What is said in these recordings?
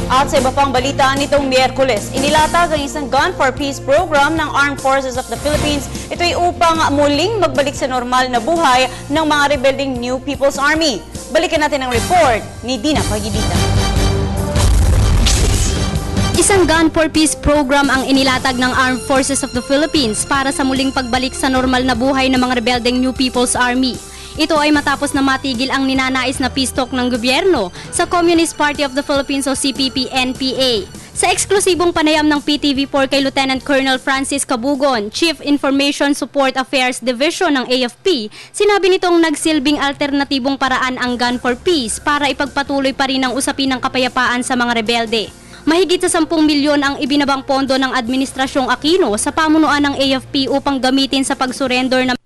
At sa iba pang balita nitong Miyerkules, inilatag ang isang Gun for Peace program ng Armed Forces of the Philippines. Ito ay upang muling magbalik sa normal na buhay ng mga rebelding New People's Army. Balikan natin ang report ni Dina Pagidita. Isang Gun for Peace program ang inilatag ng Armed Forces of the Philippines para sa muling pagbalik sa normal na buhay ng mga rebelding New People's Army. Ito ay matapos na matigil ang ninanais na peace talk ng gobyerno sa Communist Party of the Philippines o CPP-NPA. Sa eksklusibong panayam ng PTV4 kay Lieutenant Colonel Francis Cabugon, Chief Information Support Affairs Division ng AFP, sinabi nitong nagsilbing alternatibong paraan ang Gun for Peace para ipagpatuloy pa rin ang usapin ng kapayapaan sa mga rebelde. Mahigit sa 10 milyon ang ibinabang pondo ng Administrasyong Aquino sa pamunuan ng AFP upang gamitin sa pagsurrender ng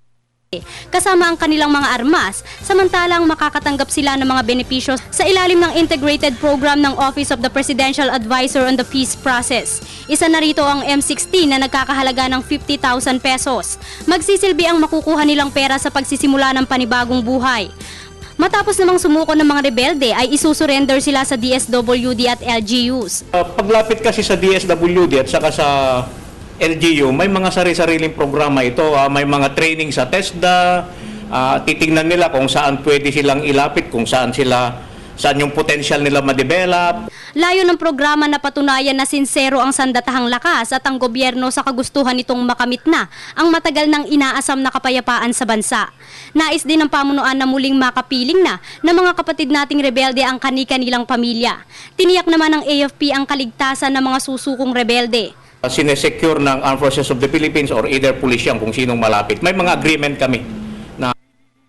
kasama ang kanilang mga armas, samantalang makakatanggap sila ng mga benepisyo sa ilalim ng integrated program ng Office of the Presidential Advisor on the Peace Process. Isa na rito ang M16 na nagkakahalaga ng 50,000 pesos. Magsisilbi ang makukuha nilang pera sa pagsisimula ng panibagong buhay. Matapos namang sumuko ng mga rebelde ay isusurrender sila sa DSWD at LGUs. Paglapit kasi sa DSWD at saka sa LGU, may mga sari-sariling programa ito. May mga training sa TESDA, titingnan nila kung saan pwede silang ilapit, kung saan yung potential nila ma-develop. Layo ng programa na patunayan na sinsero ang sandatahang lakas at ang gobyerno sa kagustuhan nitong makamit na ang matagal nang inaasam na kapayapaan sa bansa. Nais din ng pamunuan na muling makapiling na ng mga kapatid nating rebelde ang kani-kanilang pamilya. Tiniyak naman ng AFP ang kaligtasan ng mga susukong rebelde. Sinesecure ng Armed Forces of the Philippines or either police yan kung sinong malapit. May mga agreement kami na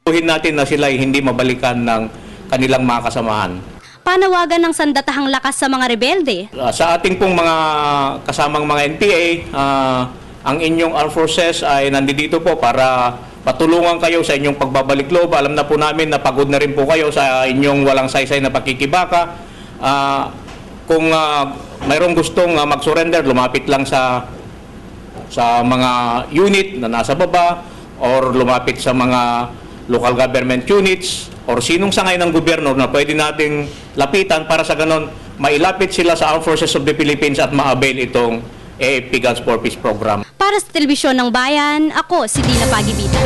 tuhin natin na sila ay hindi mabalikan ng kanilang mga kasamahan. Panawagan ng sandatahang lakas sa mga rebelde. Sa ating pong mga kasamang mga NPA, ang inyong Armed Forces ay nandito po para patulungan kayo sa inyong pagbabalik loob. Alam na po namin na pagod na rin po kayo sa inyong walang saysay na pakikibaka. Kung mayroong gustong mag-surrender, lumapit lang sa mga unit na nasa baba or lumapit sa mga local government units or sinong sangay ng gobyerno na pwede nating lapitan para sa ganon mailapit sila sa Armed Forces of the Philippines at ma-avail itong AFP Guns for Peace program. Para sa Telebisyon ng Bayan, ako si Dina Pagidita.